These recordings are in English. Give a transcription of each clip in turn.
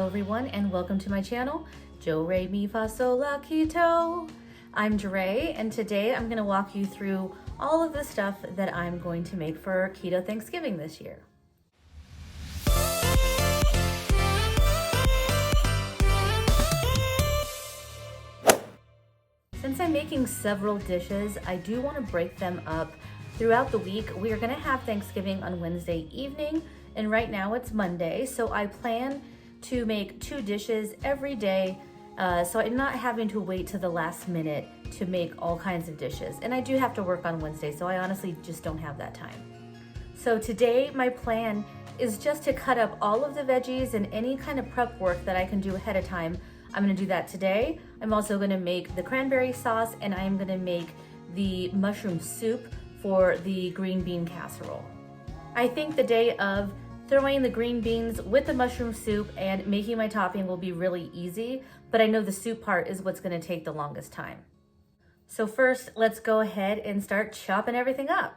everyone, and welcome to my channel, Jo Re Mi Fa Sol La Keto. I'm Dre, and today I'm going to walk you through all of the stuff that I'm going to make for Keto Thanksgiving this year. Since I'm making several dishes, I do want to break them up throughout the week. We are going to have Thanksgiving on Wednesday evening, and right now it's Monday, so I plan to make 2 dishes every day, so I'm not having to wait to the last minute to make all kinds of dishes. And I do have to work on Wednesday, so I honestly just don't have that time. So today my plan is just to cut up all of the veggies and any kind of prep work that I can do ahead of time. I'm gonna do that today. I'm also gonna make the cranberry sauce, and I'm gonna make the mushroom soup for the green bean casserole. I think the day of throwing the green beans with the mushroom soup and making my topping will be really easy, but I know the soup part is what's gonna take the longest time. So first, let's go ahead and start chopping everything up.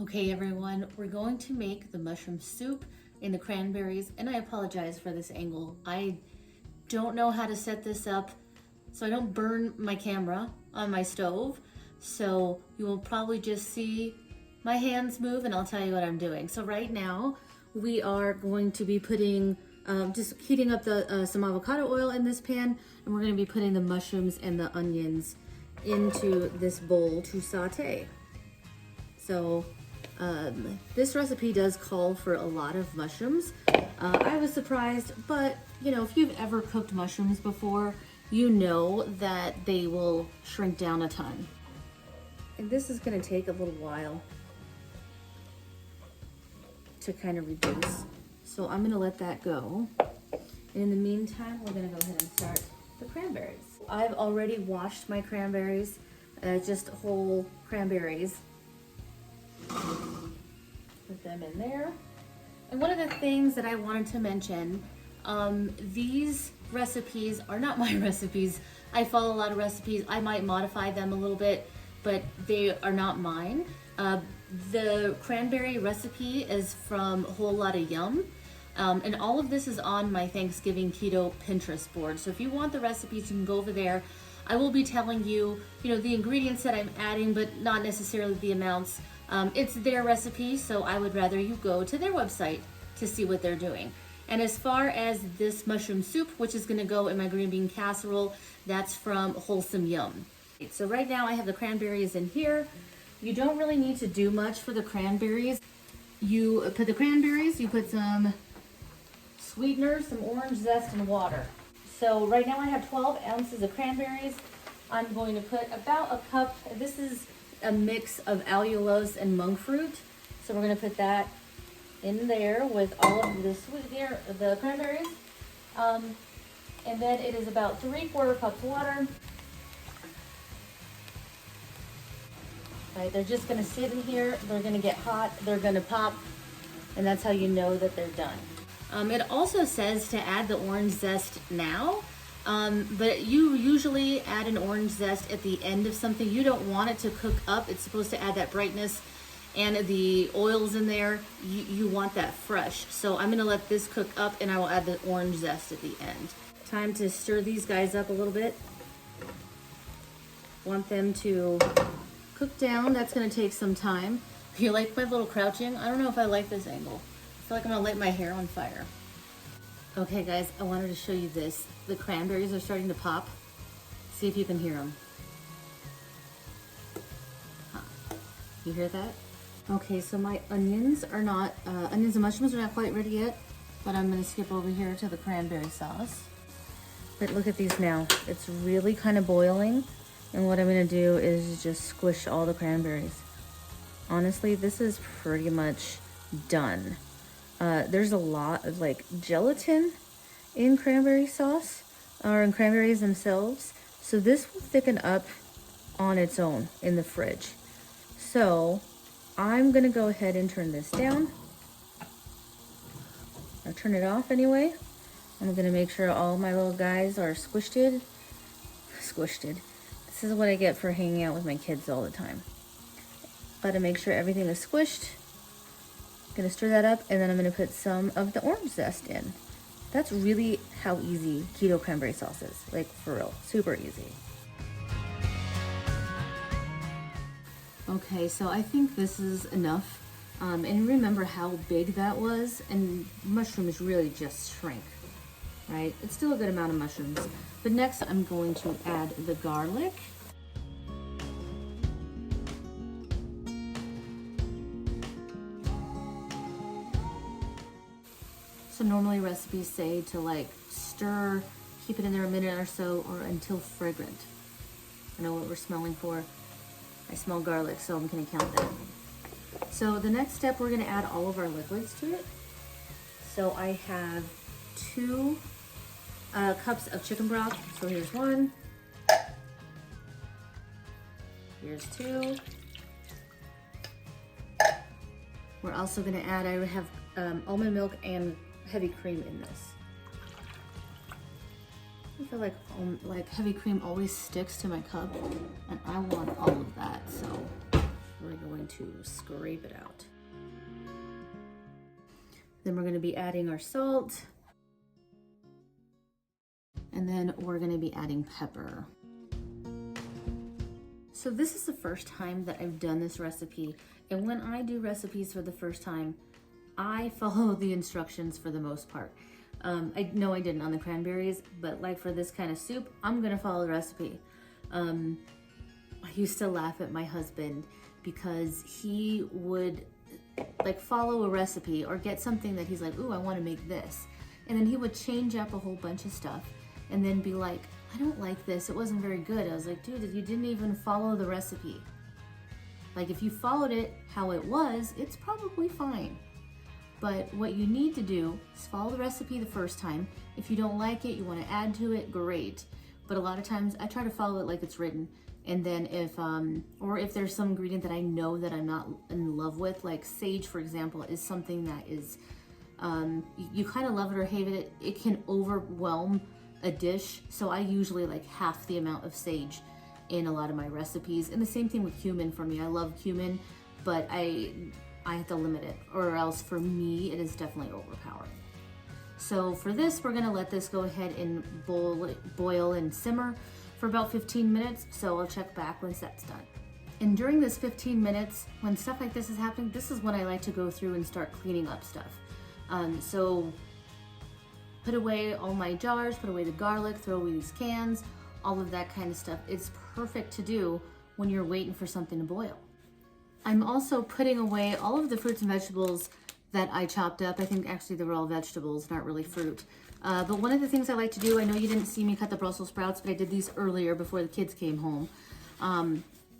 Okay everyone, we're going to make the mushroom soup in the cranberries, and I apologize for this angle. I don't know how to set this up so I don't burn my camera on my stove, so you will probably just see my hands move and I'll tell you what I'm doing. So right now we are going to be putting, just heating up some avocado oil in this pan, and we're going to be putting the mushrooms and the onions into this bowl to saute. So this recipe does call for a lot of mushrooms. I was surprised, but you know, if you've ever cooked mushrooms before, you know that they will shrink down a ton. And this is going to take a little while to kind of reduce. So I'm going to let that go. And in the meantime, we're going to go ahead and start the cranberries. I've already washed my cranberries, just whole cranberries. Put them in there. And one of the things that I wanted to mention, these recipes are not my recipes. I follow a lot of recipes. I might modify them a little bit, but they are not mine. The cranberry recipe is from Whole Lotta Yum. And all of this is on my Thanksgiving Keto Pinterest board. So if you want the recipes, you can go over there. I will be telling you, the ingredients that I'm adding, but not necessarily the amounts. It's their recipe, so I would rather you go to their website to see what they're doing. And as far as this mushroom soup, which is gonna go in my green bean casserole, that's from Wholesome Yum. So right now I have the cranberries in here. You don't really need to do much for the cranberries. You put the cranberries, you put some sweetener, some orange zest, and water. So right now I have 12 ounces of cranberries. I'm going to put about a cup. This is a mix of allulose and monk fruit. So we're going to put that in there with all of the sweetener, the cranberries. And then it is about 3/4 cups water. Right, they're just gonna sit in here, they're gonna get hot, they're gonna pop, and that's how you know that they're done. It also says to add the orange zest now, but you usually add an orange zest at the end of something. You don't want it to cook up. It's supposed to add that brightness, and the oils in there, you want that fresh. So I'm gonna let this cook up, and I will add the orange zest at the end. Time to stir these guys up a little bit. Want them to cook down. That's gonna take some time. You like my little crouching? I don't know if I like this angle. I feel like I'm gonna light my hair on fire. Okay guys, I wanted to show you this. The cranberries are starting to pop. See if you can hear them. Huh. You hear that? Okay, so my onions are not, onions and mushrooms are not quite ready yet, but I'm gonna skip over here to the cranberry sauce. But look at these now. It's really kind of boiling. And what I'm gonna do is just squish all the cranberries. Honestly, this is pretty much done. There's a lot of like gelatin in cranberry sauce, or in cranberries themselves. So this will thicken up on its own in the fridge. So I'm gonna go ahead and turn this down. I'll turn it off anyway. I'm gonna make sure all my little guys are squished. This is what I get for hanging out with my kids all the time. Gotta make sure everything is squished. Gonna stir that up, and then I'm gonna put some of the orange zest in. That's really how easy keto cranberry sauce is. Like, for real, super easy. Okay, so I think this is enough. And remember how big that was, and mushrooms really just shrink, right? It's still a good amount of mushrooms. But next I'm going to add the garlic. So normally recipes say to like stir, keep it in there a minute or so, or until fragrant. I know what we're smelling for. I smell garlic, so I'm gonna count that. So the next step, we're gonna add all of our liquids to it. So I have 2 cups of chicken broth. So here's 1. Here's 2. We're also gonna add, I have almond milk and heavy cream in this. I feel like heavy cream always sticks to my cup, and I want all of that, so we're going to scrape it out. Then we're going to be adding our salt, and then we're going to be adding pepper. So this is the first time that I've done this recipe, and when I do recipes for the first time, I follow the instructions for the most part. I know I didn't on the cranberries, but like for this kind of soup, I'm gonna follow the recipe. I used to laugh at my husband because he would like follow a recipe or get something that he's like, ooh, I wanna make this. And then he would change up a whole bunch of stuff and then be like, I don't like this, it wasn't very good. I was like, dude, you didn't even follow the recipe. Like if you followed it how it was, it's probably fine. But what you need to do is follow the recipe the first time. If you don't like it, you want to add to it, great. But a lot of times I try to follow it like it's written. And then if there's some ingredient that I know that I'm not in love with, like sage, for example, is something that is, you kind of love it or hate it. It can overwhelm a dish. So I usually like half the amount of sage in a lot of my recipes. And the same thing with cumin for me. I love cumin, but I have to limit it, or else for me, it is definitely overpowering. So for this, we're gonna let this go ahead and boil and simmer for about 15 minutes. So I'll check back once that's done. And during this 15 minutes, when stuff like this is happening, this is when I like to go through and start cleaning up stuff. So put away all my jars, put away the garlic, throw away these cans, all of that kind of stuff. It's perfect to do when you're waiting for something to boil. I'm also putting away all of the fruits and vegetables that I chopped up. I think actually they were all vegetables, not really fruit. But one of the things I like to do, I know you didn't see me cut the Brussels sprouts, but I did these earlier before the kids came home.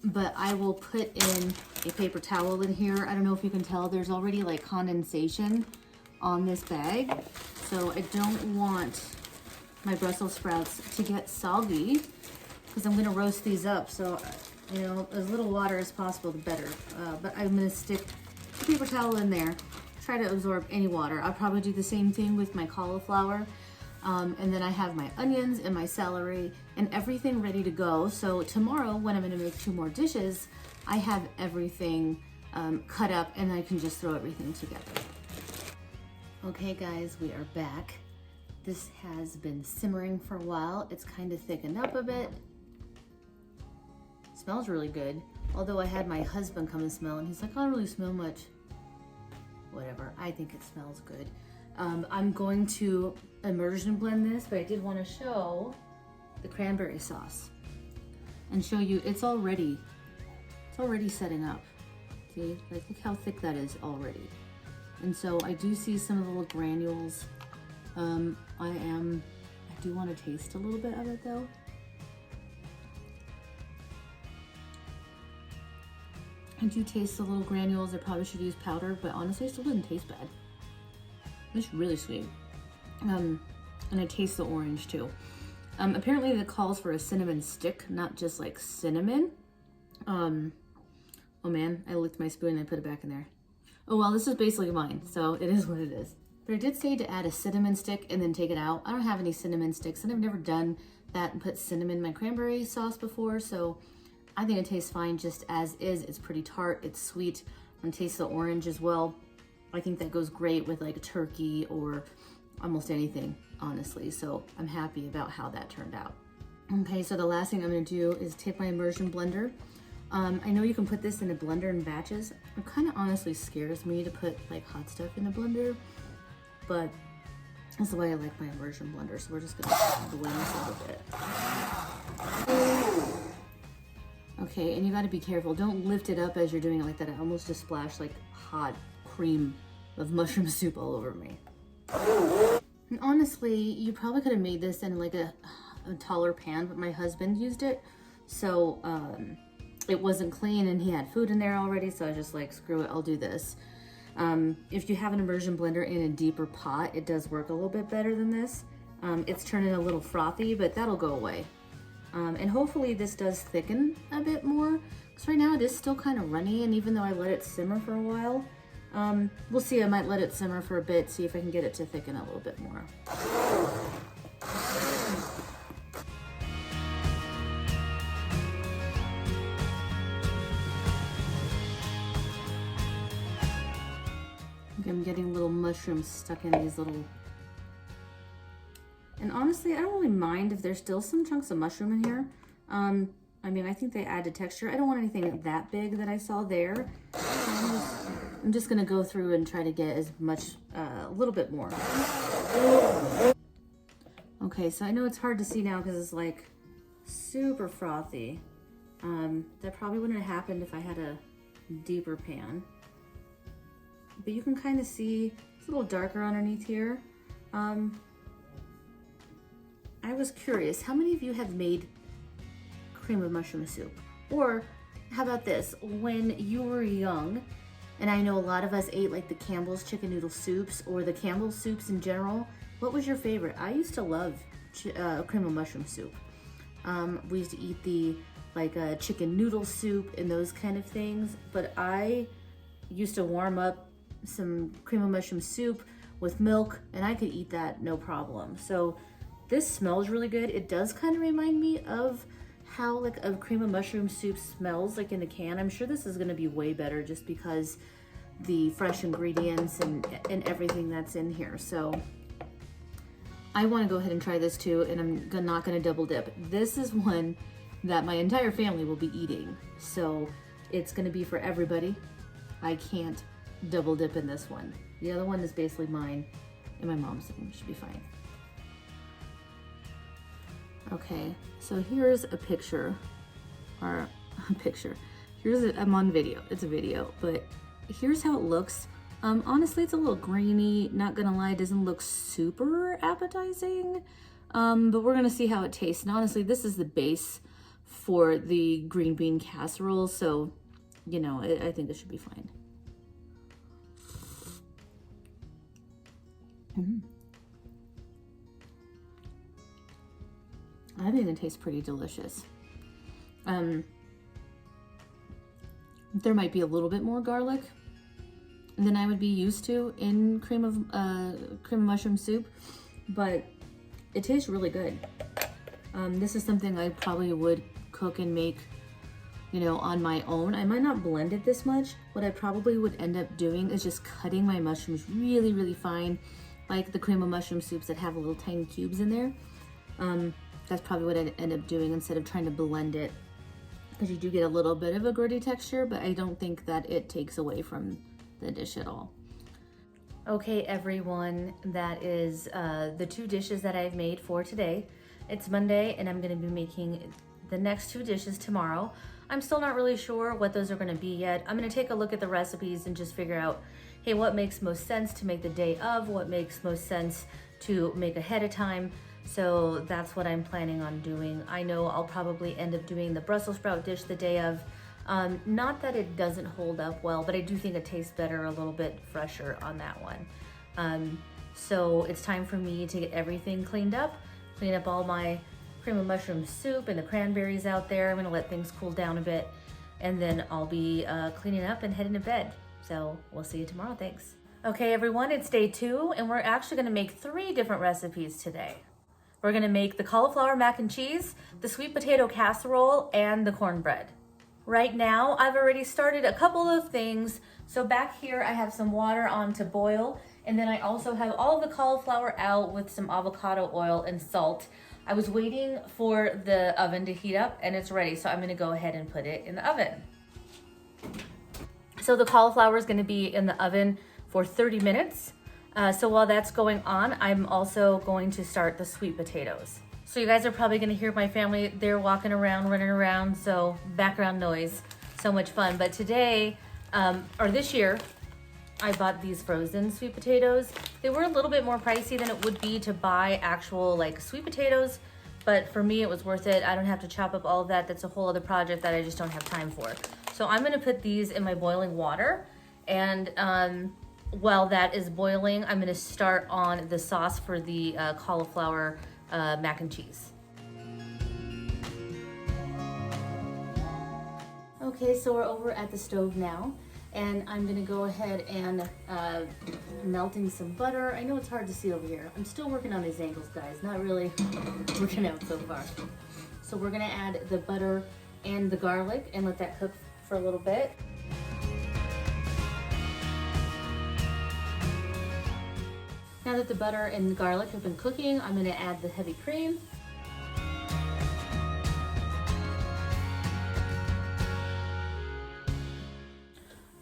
But I will put in a paper towel in here. I don't know if you can tell, there's already like condensation on this bag. So I don't want my Brussels sprouts to get soggy because I'm gonna roast these up. So, you know, as little water as possible, the better. But I'm gonna stick a paper towel in there, try to absorb any water. I'll probably do the same thing with my cauliflower. And then I have my onions and my celery and everything ready to go. So tomorrow when I'm gonna make 2 more dishes, I have everything cut up and I can just throw everything together. Okay guys, we are back. This has been simmering for a while. It's kind of thickened up a bit. Smells really good. Although I had my husband come and smell and he's like, I don't really smell much. Whatever, I think it smells good. I'm going to immersion blend this, but I did want to show the cranberry sauce and show you it's already setting up. See, like look how thick that is already. And so I do see some of the little granules. I do want to taste a little bit of it though. I do taste the little granules. I probably should use powder, but honestly, it still didn't taste bad. It's really sweet. And I taste the orange too. Apparently it calls for a cinnamon stick, not just like cinnamon. Oh man, I licked my spoon and I put it back in there. Oh well, this is basically mine, so it is what it is. But I did say to add a cinnamon stick and then take it out. I don't have any cinnamon sticks and I've never done that and put cinnamon in my cranberry sauce before, so I think it tastes fine just as is. It's pretty tart, it's sweet, and taste the orange as well. I think that goes great with like turkey or almost anything, honestly. So I'm happy about how that turned out. Okay, so the last thing I'm gonna do is take my immersion blender. I know you can put this in a blender in batches. It kind of honestly scares me to put like hot stuff in a blender, but that's the way I like my immersion blender. So we're just gonna blend this a little bit. Okay, and you gotta be careful. Don't lift it up as you're doing it like that. I almost just splashed like hot cream of mushroom soup all over me. And honestly, you probably could have made this in like a taller pan, but my husband used it. So it wasn't clean and he had food in there already. So I was just like, screw it, I'll do this. If you have an immersion blender in a deeper pot, it does work a little bit better than this. It's turning a little frothy, but that'll go away. And hopefully this does thicken a bit more. Because right now it is still kind of runny, and even though I let it simmer for a while, we'll see, I might let it simmer for a bit, see if I can get it to thicken a little bit more. I'm getting little mushrooms stuck in these little... And honestly, I don't really mind if there's still some chunks of mushroom in here. I mean, I think they add to texture. I don't want anything that big that I saw there. I'm just gonna go through and try to get as much, a little bit more. Okay, so I know it's hard to see now because it's like super frothy. That probably wouldn't have happened if I had a deeper pan. But you can kind of see it's a little darker underneath here. I was curious, how many of you have made cream of mushroom soup? Or how about this, when you were young, and I know a lot of us ate like the Campbell's chicken noodle soups or the Campbell's soups in general, what was your favorite? I used to love cream of mushroom soup. We used to eat the chicken noodle soup and those kind of things, but I used to warm up some cream of mushroom soup with milk and I could eat that no problem. So this smells really good. It does kind of remind me of how like a cream of mushroom soup smells like in a can. I'm sure this is going to be way better just because the fresh ingredients and everything that's in here. So I want to go ahead and try this too, and I'm not going to double dip. This is one that my entire family will be eating, so it's going to be for everybody. I can't double dip in this one. The other one is basically mine and my mom's, and it should be fine. Okay, so here's a picture, or a picture. I'm on video, it's a video, but here's how it looks. Honestly, it's a little grainy, not gonna lie, it doesn't look super appetizing, but we're gonna see how it tastes. And honestly, this is the base for the green bean casserole, so, you know, I think it should be fine. I think it tastes pretty delicious. There might be a little bit more garlic than I would be used to in cream of mushroom soup, but it tastes really good. This is something I probably would cook and make, you know, on my own. I might not blend it this much. What I probably would end up doing is just cutting my mushrooms really, really fine, like the cream of mushroom soups that have little tiny cubes in there. That's probably what I'd end up doing instead of trying to blend it, because you do get a little bit of a gritty texture, but I don't think that it takes away from the dish at all. Okay, everyone, that is the 2 dishes that I've made for today. It's Monday, and I'm gonna be making the next 2 dishes tomorrow. I'm still not really sure what those are gonna be yet. I'm gonna take a look at the recipes and just figure out, hey, what makes most sense to make the day of, what makes most sense to make ahead of time. So that's what I'm planning on doing. I know I'll probably end up doing the Brussels sprout dish the day of. Not that it doesn't hold up well, but I do think it tastes better, a little bit fresher on that one. So it's time for me to get everything clean up all my cream of mushroom soup and the cranberries out there. I'm gonna let things cool down a bit, and then I'll be cleaning up and heading to bed. So we'll see you tomorrow, thanks. Okay, everyone, it's day 2, and we're actually gonna make 3 different recipes today. We're gonna make the cauliflower mac and cheese, the sweet potato casserole, and the cornbread. Right now, I've already started a couple of things. So back here, I have some water on to boil, and then I also have all of the cauliflower out with some avocado oil and salt. I was waiting for the oven to heat up, and it's ready, so I'm gonna go ahead and put it in the oven. So the cauliflower is gonna be in the oven for 30 minutes. So while that's going on, I'm also going to start the sweet potatoes. So you guys are probably gonna hear my family, they're walking around, running around, so background noise, so much fun. But today, or this year, I bought these frozen sweet potatoes. They were a little bit more pricey than it would be to buy actual like sweet potatoes, but for me it was worth it. I don't have to chop up all of that. That's a whole other project that I just don't have time for. So I'm gonna put these in my boiling water, and while that is boiling, I'm gonna start on the sauce for the cauliflower mac and cheese. Okay, so we're over at the stove now, and I'm gonna go ahead and melting some butter. I know it's hard to see over here. I'm still working on these angles, guys. Not really working out so far. So we're gonna add the butter and the garlic and let that cook for a little bit. Now that the butter and the garlic have been cooking, I'm gonna add the heavy cream.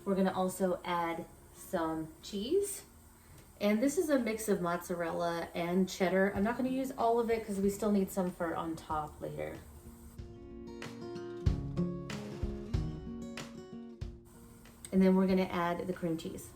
We're gonna also add some cheese. And this is a mix of mozzarella and cheddar. I'm not gonna use all of it because we still need some for on top later. And then we're gonna add the cream cheese.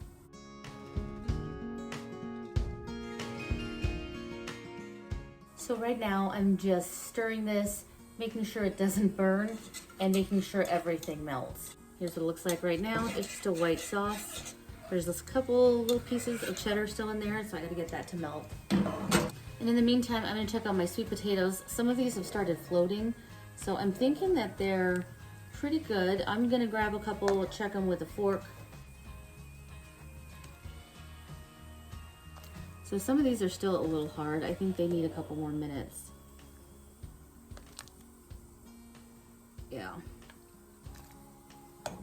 So right now I'm just stirring this, making sure it doesn't burn and making sure everything melts. Here's what it looks like right now. It's still white sauce. There's this couple little pieces of cheddar still in there, so I gotta get that to melt. And in the meantime, I'm gonna check out my sweet potatoes. Some of these have started floating, so I'm thinking that they're pretty good. I'm gonna grab a couple, check them with a fork. So some of these are still a little hard. I think they need a couple more minutes. Yeah.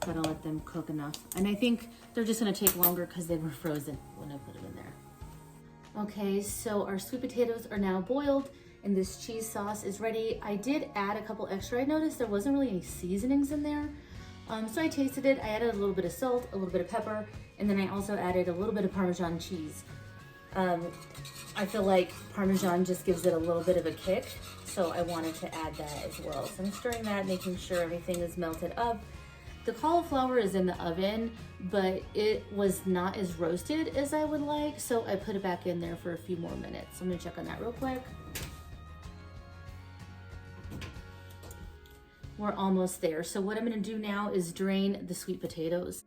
Gotta let them cook enough. And I think they're just gonna take longer because they were frozen when I put them in there. Okay, so our sweet potatoes are now boiled and this cheese sauce is ready. I did add a couple extra. I noticed there wasn't really any seasonings in there. So I tasted it. I added a little bit of salt, a little bit of pepper, and then I also added a little bit of Parmesan cheese. I feel like Parmesan just gives it a little bit of a kick, so I wanted to add that as well. So I'm stirring that, making sure everything is melted up. The cauliflower is in the oven, but it was not as roasted as I would like, so I put it back in there for a few more minutes. I'm gonna check on that real quick. We're almost there. So what I'm gonna do now is drain the sweet potatoes.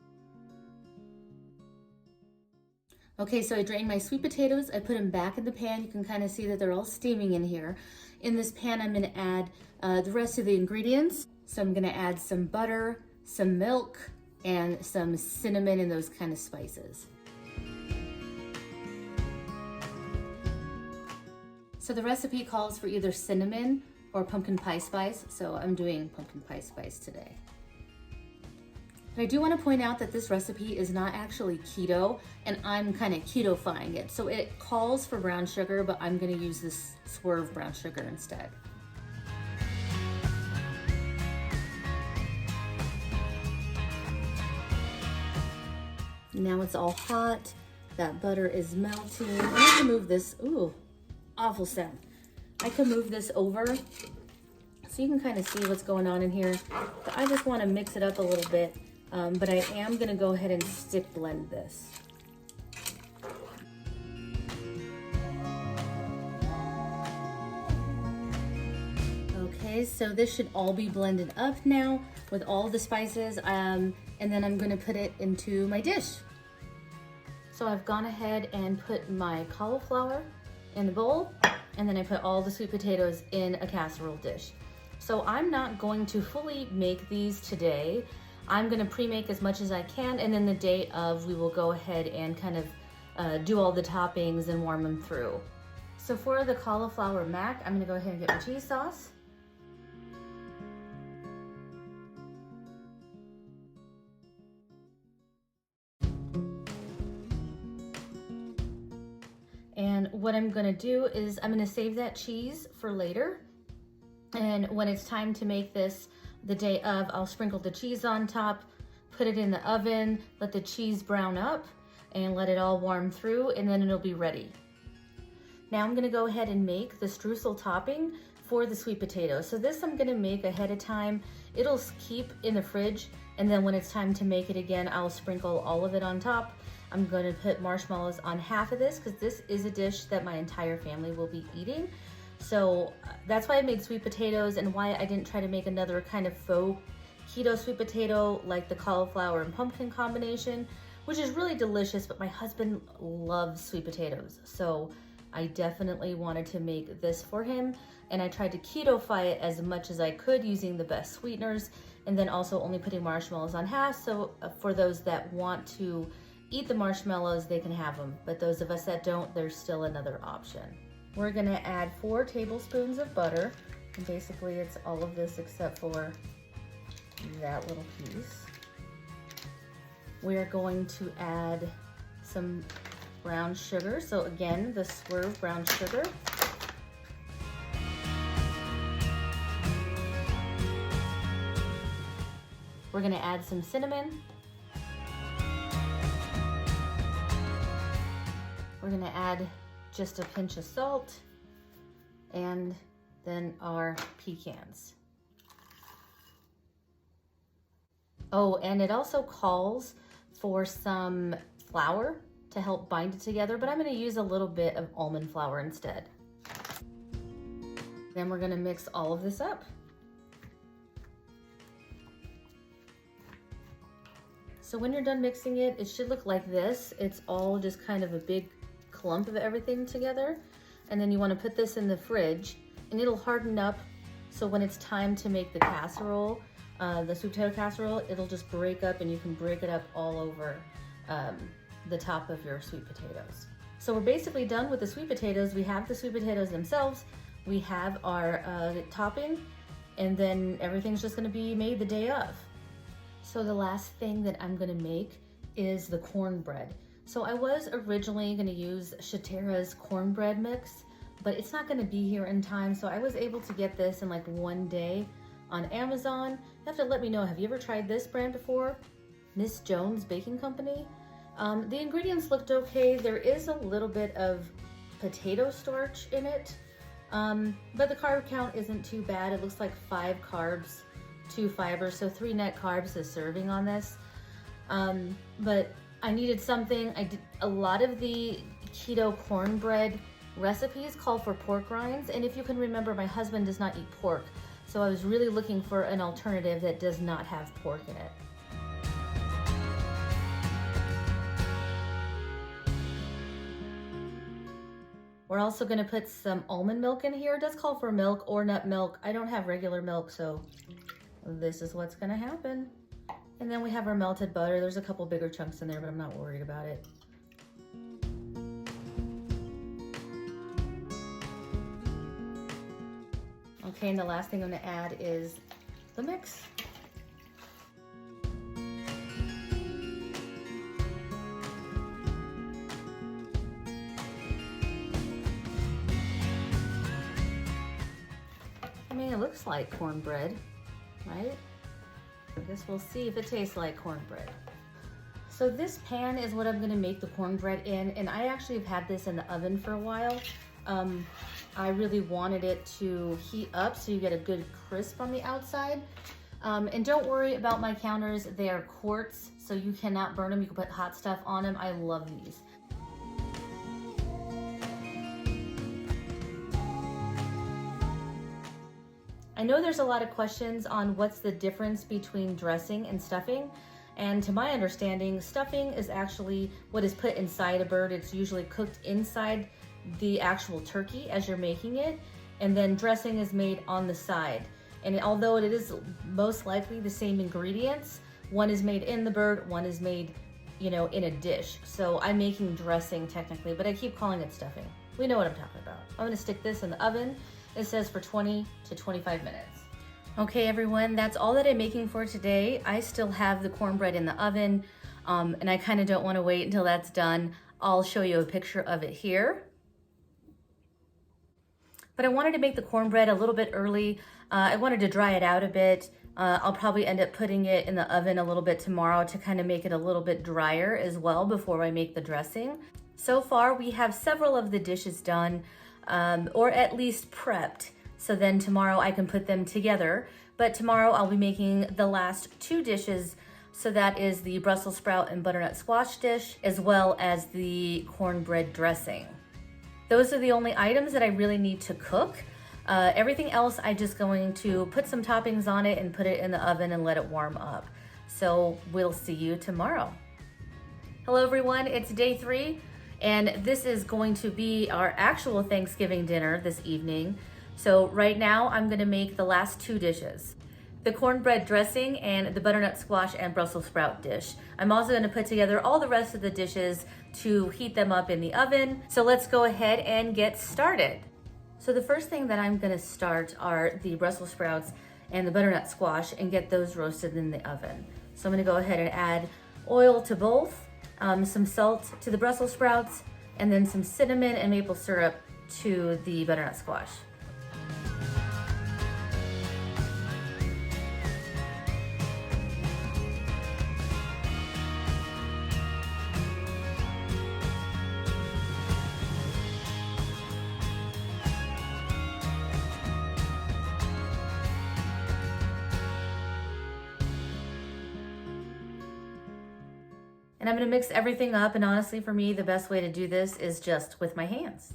Okay, so I drained my sweet potatoes. I put them back in the pan. You can kind of see that they're all steaming in here. In this pan, I'm gonna add the rest of the ingredients. So I'm gonna add some butter, some milk, and some cinnamon and those kind of spices. So the recipe calls for either cinnamon or pumpkin pie spice, so I'm doing pumpkin pie spice today. But I do want to point out that this recipe is not actually keto, and I'm kind of keto-fying it. So it calls for brown sugar, but I'm going to use this Swerve brown sugar instead. Now it's all hot. That butter is melting. I can move this. Ooh, awful sound. I can move this over so you can kind of see what's going on in here. But I just want to mix it up a little bit. But I am going to go ahead and stick blend this. Okay, so this should all be blended up now with all the spices. And then I'm going to put it into my dish. So I've gone ahead and put my cauliflower in the bowl, and then I put all the sweet potatoes in a casserole dish. So I'm not going to fully make these today. I'm gonna pre-make as much as I can, and then the day of, we will go ahead and kind of do all the toppings and warm them through. So for the cauliflower mac, I'm gonna go ahead and get my cheese sauce. And what I'm gonna do is I'm gonna save that cheese for later. And when it's time to make this the day of, I'll sprinkle the cheese on top, put it in the oven, let the cheese brown up, and let it all warm through, and then it'll be ready. Now I'm gonna go ahead and make the streusel topping for the sweet potatoes. So this I'm gonna make ahead of time. It'll keep in the fridge, and then when it's time to make it again, I'll sprinkle all of it on top. I'm gonna put marshmallows on half of this because this is a dish that my entire family will be eating. So that's why I made sweet potatoes, and why I didn't try to make another kind of faux keto sweet potato like the cauliflower and pumpkin combination, which is really delicious, but my husband loves sweet potatoes. So I definitely wanted to make this for him, and I tried to keto-fy it as much as I could using the best sweeteners, and then also only putting marshmallows on half, so for those that want to eat the marshmallows, they can have them, but those of us that don't, there's still another option. We're gonna add 4 tablespoons of butter, and basically it's all of this except for that little piece. We are going to add some brown sugar, so again, the Swerve brown sugar. We're gonna add some cinnamon. We're gonna add just a pinch of salt, and then our pecans. Oh, and it also calls for some flour to help bind it together, but I'm gonna use a little bit of almond flour instead. Then we're gonna mix all of this up. So when you're done mixing it, it should look like this. It's all just kind of a big clump of everything together. And then you want to put this in the fridge, and it'll harden up. So when it's time to make the casserole, the sweet potato casserole, it'll just break up, and you can break it up all over the top of your sweet potatoes. So we're basically done with the sweet potatoes. We have the sweet potatoes themselves. We have our topping, and then everything's just going to be made the day of. So the last thing that I'm gonna make is the cornbread. So I was originally gonna use Shatera's cornbread mix, but it's not gonna be here in time. So I was able to get this in like one day on Amazon. You have to let me know, have you ever tried this brand before? Miss Jones Baking Company. The ingredients looked okay. There is a little bit of potato starch in it, but the carb count isn't too bad. It looks like 5 carbs 2 fibers, so 3 net carbs a serving on this. But I needed something. A lot of the keto cornbread recipes call for pork rinds, and if you can remember, my husband does not eat pork, so I was really looking for an alternative that does not have pork in it. We're also going to put some almond milk in here. It does call for milk or nut milk. I don't have regular milk, so this is what's going to happen. And then we have our melted butter. There's a couple bigger chunks in there, but I'm not worried about it. Okay, and the last thing I'm going to add is the mix. I mean, it looks like cornbread, right? I guess we'll see if it tastes like cornbread. So this pan is what I'm gonna make the cornbread in, and I actually have had this in the oven for a while. I really wanted it to heat up so you get a good crisp on the outside. And don't worry about my counters, they are quartz, so you cannot burn them. You can put hot stuff on them. I love these. I know there's a lot of questions on what's the difference between dressing and stuffing. And to my understanding, stuffing is actually what is put inside a bird. It's usually cooked inside the actual turkey as you're making it. And then dressing is made on the side. And although it is most likely the same ingredients, one is made in the bird, one is made, in a dish. So I'm making dressing technically, but I keep calling it stuffing. We know what I'm talking about. I'm gonna stick this in the oven. It says for 20 to 25 minutes. Okay, everyone, that's all that I'm making for today. I still have the cornbread in the oven, and I kind of don't want to wait until that's done. I'll show you a picture of it here. But I wanted to make the cornbread a little bit early. I wanted to dry it out a bit. I'll probably end up putting it in the oven a little bit tomorrow to kind of make it a little bit drier as well before I make the dressing. So far, we have several of the dishes done. Or at least prepped. So then tomorrow I can put them together. But tomorrow I'll be making the last 2 dishes. So that is the Brussels sprout and butternut squash dish, as well as the cornbread dressing. Those are the only items that I really need to cook. Everything else, I'm just going to put some toppings on it and put it in the oven and let it warm up. So we'll see you tomorrow. Hello everyone, it's day 3. And this is going to be our actual Thanksgiving dinner this evening. So right now I'm gonna make the last 2 dishes. The cornbread dressing and the butternut squash and Brussels sprout dish. I'm also gonna put together all the rest of the dishes to heat them up in the oven. So let's go ahead and get started. So the first thing that I'm gonna start are the Brussels sprouts and the butternut squash and get those roasted in the oven. So I'm gonna go ahead and add oil to both. Some salt to the Brussels sprouts, and then some cinnamon and maple syrup to the butternut squash. And I'm gonna mix everything up, and honestly for me, the best way to do this is just with my hands.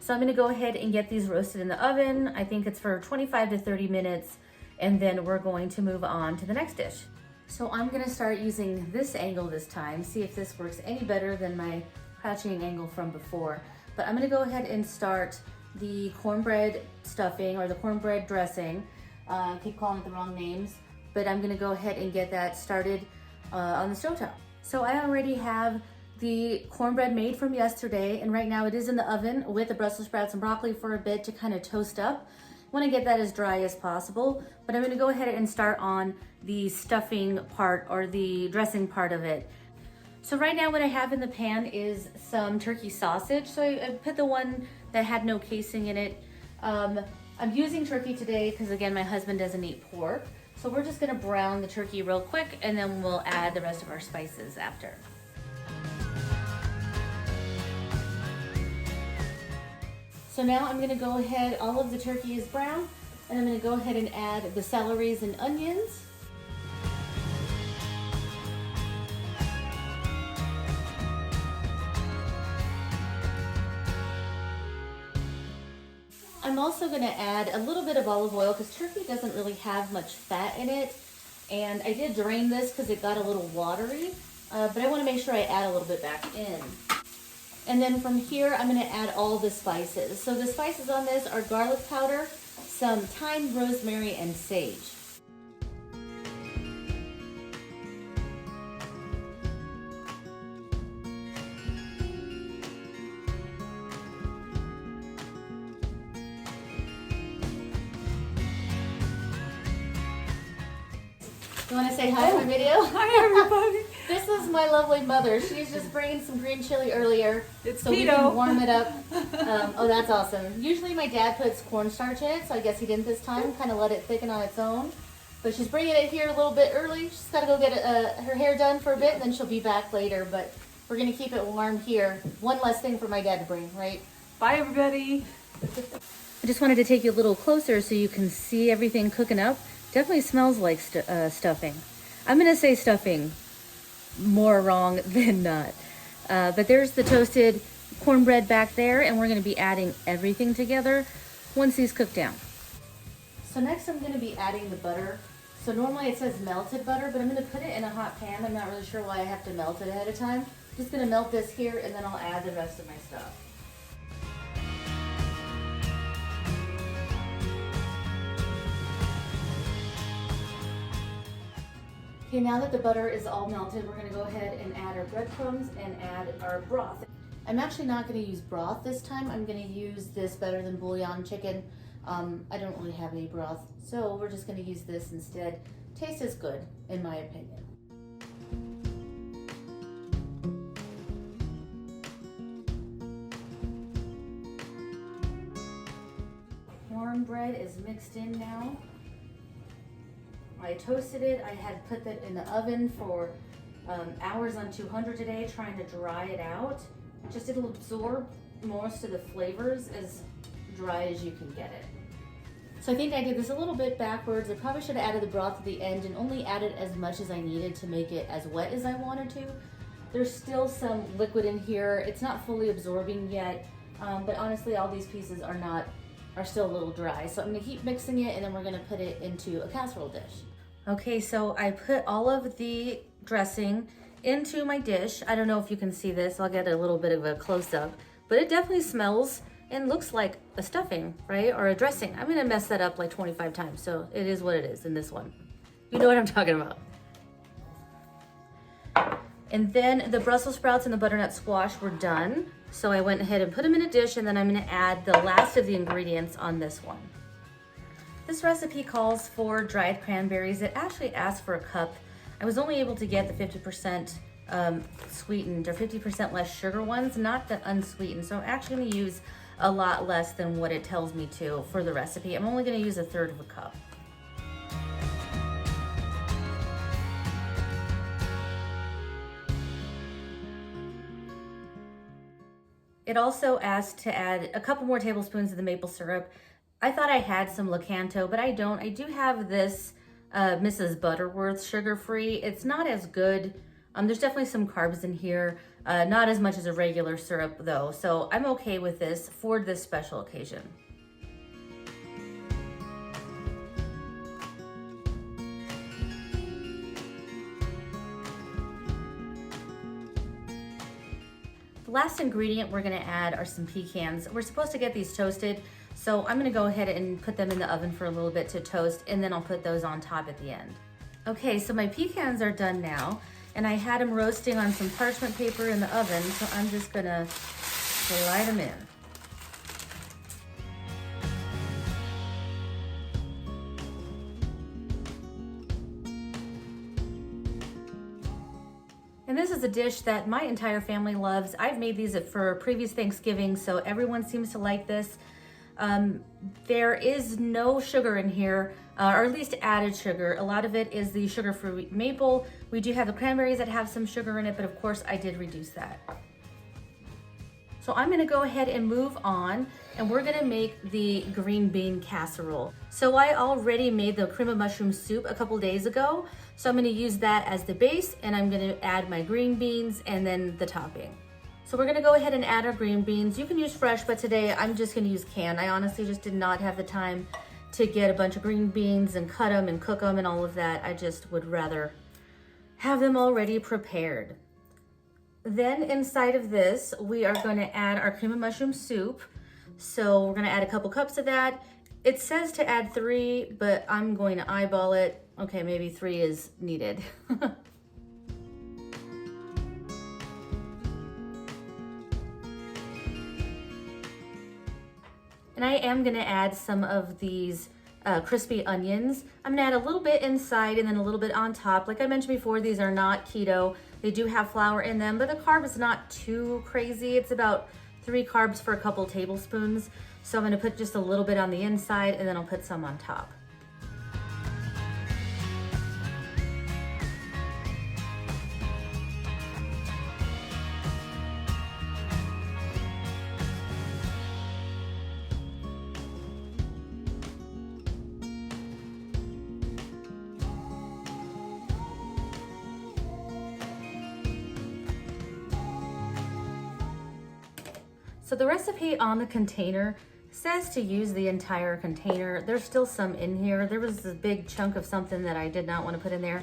So I'm gonna go ahead and get these roasted in the oven. I think it's for 25 to 30 minutes. And then we're going to move on to the next dish. So I'm gonna start using this angle this time, see if this works any better than my crouching angle from before. But I'm gonna go ahead and start the cornbread stuffing or the cornbread dressing. I keep calling it the wrong names, but I'm gonna go ahead and get that started on the stovetop. So I already have the cornbread made from yesterday, and right now it is in the oven with the Brussels sprouts and broccoli for a bit to kind of toast up. I want to get that as dry as possible, but I'm going to go ahead and start on the stuffing part or the dressing part of it. So right now what I have in the pan is some turkey sausage. So I put the one that had no casing in it I'm using turkey today because again, my husband doesn't eat pork. So we're just gonna brown the turkey real quick and then we'll add the rest of our spices after. So now I'm gonna go ahead, all of the turkey is brown, and I'm gonna go ahead and add the celeries and onions. I'm also gonna add a little bit of olive oil because turkey doesn't really have much fat in it. And I did drain this because it got a little watery, but I wanna make sure I add a little bit back in. And then from here, I'm gonna add all the spices. So the spices on this are garlic powder, some thyme, rosemary, and sage. You want to say hi to my video? Hi everybody. This is my lovely mother. She's just bringing some green chili earlier. It's so keto. We can warm it up. Oh, that's awesome. Usually my dad puts cornstarch in it, so I guess he didn't this time. Kind of let it thicken on its own. But she's bringing it here a little bit early. She's got to go get her hair done for a bit, and then she'll be back later. But we're going to keep it warm here. One less thing for my dad to bring, right? Bye everybody. I just wanted to take you a little closer so you can see everything cooking up. Definitely smells like stuffing. I'm gonna say stuffing, more wrong than not. But there's the toasted cornbread back there, and we're gonna be adding everything together once these cook down. So next I'm gonna be adding the butter. So normally it says melted butter, but I'm gonna put it in a hot pan. I'm not really sure why I have to melt it ahead of time. I'm just gonna melt this here, and then I'll add the rest of my stuff. Okay, now that the butter is all melted, we're gonna go ahead and add our breadcrumbs and add our broth. I'm actually not gonna use broth this time. I'm gonna use this Better Than Bouillon chicken. I don't really have any broth, so we're just gonna use this instead. Tastes is good, in my opinion. Cornbread is mixed in now. I toasted it. I had put that in the oven for hours on 200 today, trying to dry it out. Just it'll absorb most of the flavors as dry as you can get it. So I think I did this a little bit backwards. I probably should have added the broth at the end and only added as much as I needed to make it as wet as I wanted to. There's still some liquid in here. It's not fully absorbing yet, but honestly, all these pieces are still a little dry. So I'm gonna keep mixing it, and then we're gonna put it into a casserole dish. Okay, so I put all of the dressing into my dish. I don't know if you can see this. I'll get a little bit of a close-up, but it definitely smells and looks like a stuffing, right? Or a dressing. I'm gonna mess that up like 25 times, so it is what it is in this one. You know what I'm talking about. And then the Brussels sprouts and the butternut squash were done. So I went ahead and put them in a dish, and then I'm gonna add the last of the ingredients on this one. This recipe calls for dried cranberries. It actually asks for a cup. I was only able to get the 50% sweetened or 50% less sugar ones, not the unsweetened. So I'm actually gonna use a lot less than what it tells me to for the recipe. I'm only gonna use 1/3 of a cup. It also asked to add a couple more tablespoons of the maple syrup. I thought I had some Lakanto, but I don't. I do have this Mrs. Butterworth sugar-free. It's not as good. There's definitely some carbs in here, not as much as a regular syrup though. So I'm okay with this for this special occasion. The last ingredient we're gonna add are some pecans. We're supposed to get these toasted, so I'm gonna go ahead and put them in the oven for a little bit to toast, and then I'll put those on top at the end. Okay, so my pecans are done now, and I had them roasting on some parchment paper in the oven, so I'm just gonna slide them in. And this is a dish that my entire family loves. I've made these for previous Thanksgiving, so everyone seems to like this. There is no sugar in here, or at least added sugar. A lot of it is the sugar-free maple. We do have the cranberries that have some sugar in it, but of course I did reduce that. So I'm gonna go ahead and move on, and we're gonna make the green bean casserole. So I already made the cream of mushroom soup a couple days ago, so I'm gonna use that as the base, and I'm gonna add my green beans and then the topping. So we're gonna go ahead and add our green beans. You can use fresh, but today I'm just gonna use canned. I honestly just did not have the time to get a bunch of green beans and cut them and cook them and all of that. I just would rather have them already prepared. Then inside of this, we are going to add our cream of mushroom soup. So we're going to add a couple cups of that. It says to add 3, but I'm going to eyeball it. Okay, maybe 3 is needed. And I am going to add some of these crispy onions. I'm going to add a little bit inside and then a little bit on top. Like I mentioned before, these are not keto. They do have flour in them, but the carb is not too crazy. It's about 3 carbs for a couple tablespoons. So I'm gonna put just a little bit on the inside and then I'll put some on top. So the recipe on the container says to use the entire container. There's still some in here. There was a big chunk of something that I did not want to put in there,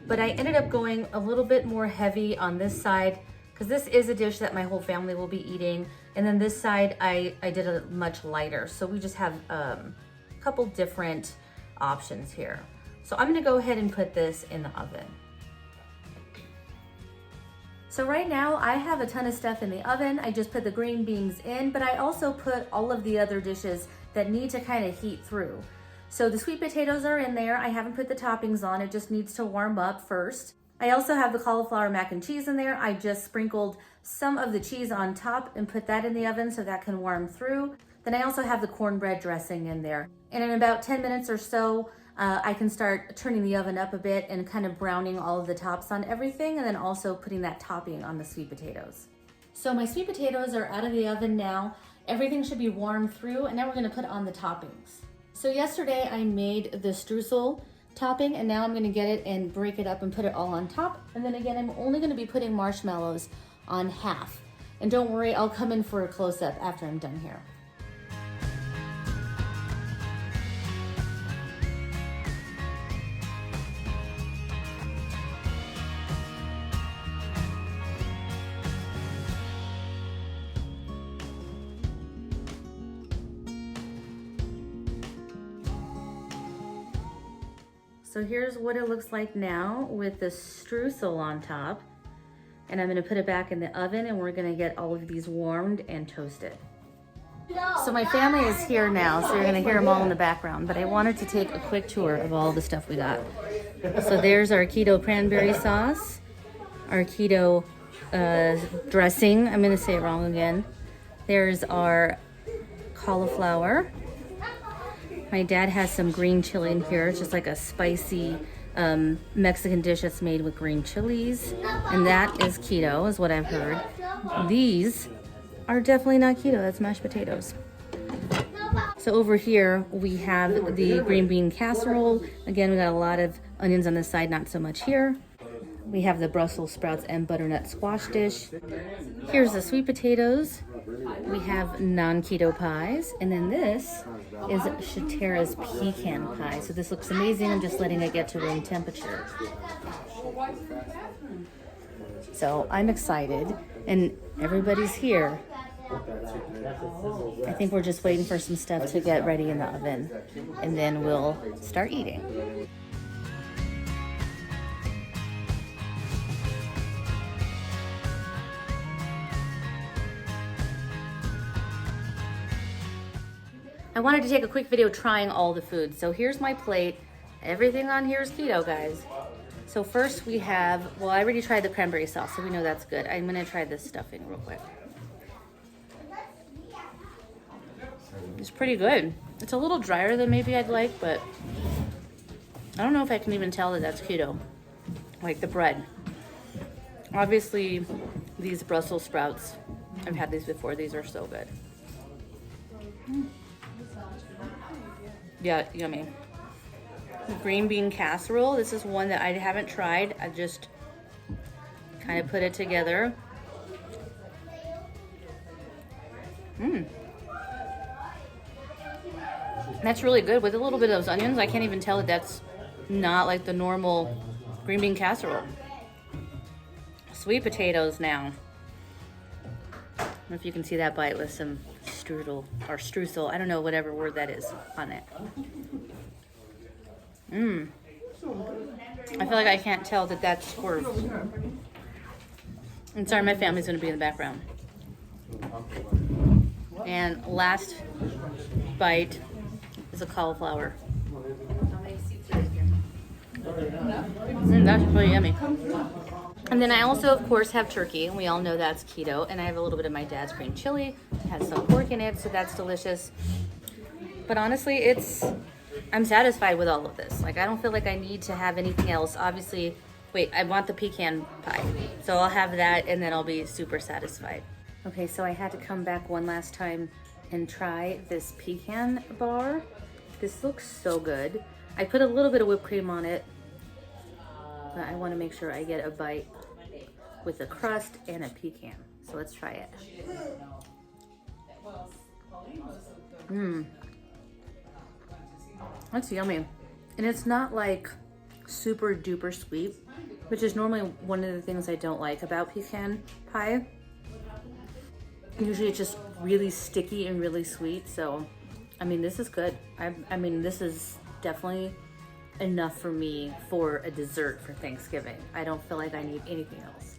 but I ended up going a little bit more heavy on this side because this is a dish that my whole family will be eating. And then this side, I did a much lighter. So we just have a couple different options here. So I'm gonna go ahead and put this in the oven. So right now I have a ton of stuff in the oven. I just put the green beans in, but I also put all of the other dishes that need to kind of heat through. So the sweet potatoes are in there. I haven't put the toppings on. It just needs to warm up first. I also have the cauliflower mac and cheese in there. I just sprinkled some of the cheese on top and put that in the oven so that can warm through. Then I also have the cornbread dressing in there. And in about 10 minutes or so, I can start turning the oven up a bit and kind of browning all of the tops on everything, and then also putting that topping on the sweet potatoes. So my sweet potatoes are out of the oven now. Everything should be warm through, and now we're gonna put on the toppings. So yesterday I made the streusel topping, and now I'm gonna get it and break it up and put it all on top. And then again, I'm only gonna be putting marshmallows on half. And don't worry, I'll come in for a close-up after I'm done here. So here's what it looks like now with the streusel on top. And I'm gonna put it back in the oven, and we're gonna get all of these warmed and toasted. So my family is here now, so you're gonna hear them all in the background, but I wanted to take a quick tour of all the stuff we got. So there's our keto cranberry sauce, our keto dressing. I'm gonna say it wrong again. There's our cauliflower. My dad has some green chili in here. It's just like a spicy Mexican dish that's made with green chilies. And that is keto, is what I've heard. These are definitely not keto. That's mashed potatoes. So over here, we have the green bean casserole. Again, we got a lot of onions on this side, not so much here. We have the Brussels sprouts and butternut squash dish. Here's the sweet potatoes. We have non-keto pies. And then this is Shatera's pecan pie. So this looks amazing. I'm just letting it get to room temperature. So I'm excited, and everybody's here. I think we're just waiting for some stuff to get ready in the oven, and then we'll start eating. I wanted to take a quick video trying all the food. So here's my plate. Everything on here is keto, guys. So first we have, well, I already tried the cranberry sauce, so we know that's good. I'm gonna try this stuffing real quick. It's pretty good. It's a little drier than maybe I'd like, but I don't know if I can even tell that that's keto. Like the bread. Obviously, these Brussels sprouts, I've had these before. These are so good. Yeah, yummy. The green bean casserole. This is one that I haven't tried. I just kind of put it together. That's really good with a little bit of those onions. I can't even tell that that's not like the normal green bean casserole. Sweet potatoes now. I don't know if you can see that bite with some strudel or streusel. I don't know, whatever word that is on it. I feel like I can't tell that that's for... I'm sorry, my family's going to be in the background. And last bite is a cauliflower. That's really yummy. And then I also, of course, have turkey, and we all know that's keto. And I have a little bit of my dad's green chili. It has some pork in it, so that's delicious. But honestly, I'm satisfied with all of this. Like, I don't feel like I need to have anything else. Obviously, wait, I want the pecan pie. So I'll have that, and then I'll be super satisfied. Okay, so I had to come back one last time and try this pecan bar. This looks so good. I put a little bit of whipped cream on it, but I want to make sure I get a bite with a crust and a pecan. So let's try it. That's yummy. And it's not like super duper sweet, which is normally one of the things I don't like about pecan pie. Usually it's just really sticky and really sweet. So, I mean, this is good. I mean, this is definitely enough for me for a dessert for Thanksgiving. I don't feel like I need anything else.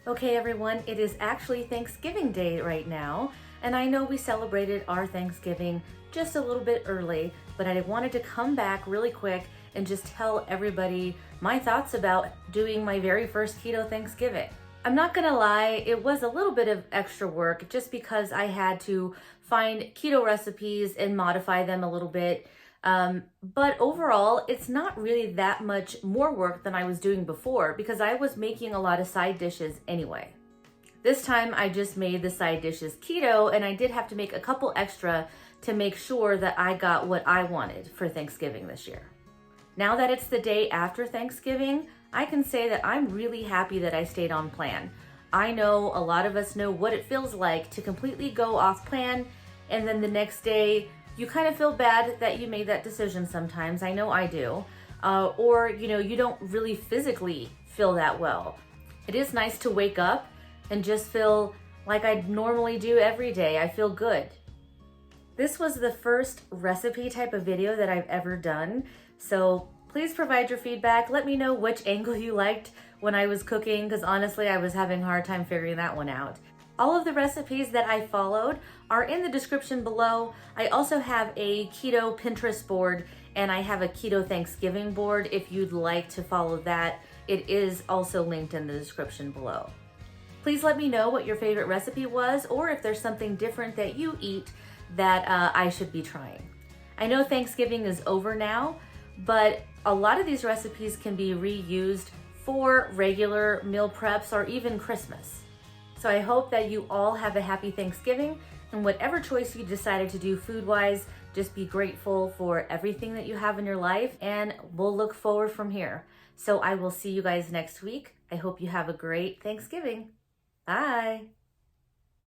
Okay, everyone, it is actually Thanksgiving Day right now, and I know we celebrated our Thanksgiving just a little bit early, but I wanted to come back really quick and just tell everybody my thoughts about doing my very first keto Thanksgiving. I'm not gonna lie, it was a little bit of extra work just because I had to find keto recipes and modify them a little bit. But overall, it's not really that much more work than I was doing before because I was making a lot of side dishes anyway. This time I just made the side dishes keto, and I did have to make a couple extra to make sure that I got what I wanted for Thanksgiving this year. Now that it's the day after Thanksgiving, I can say that I'm really happy that I stayed on plan. I know a lot of us know what it feels like to completely go off plan, and then the next day you kind of feel bad that you made that decision sometimes. I know I do. Or, you don't really physically feel that well. It is nice to wake up and just feel like I normally do every day. I feel good. This was the first recipe type of video that I've ever done. So please provide your feedback. Let me know which angle you liked when I was cooking, because honestly, I was having a hard time figuring that one out. All of the recipes that I followed are in the description below. I also have a keto Pinterest board, and I have a keto Thanksgiving board if you'd like to follow that. It is also linked in the description below. Please let me know what your favorite recipe was, or if there's something different that you eat that I should be trying. I know Thanksgiving is over now, but a lot of these recipes can be reused for regular meal preps or even Christmas. So I hope that you all have a happy Thanksgiving, and whatever choice you decided to do food-wise, just be grateful for everything that you have in your life, and we'll look forward from here. So I will see you guys next week. I hope you have a great Thanksgiving. Bye.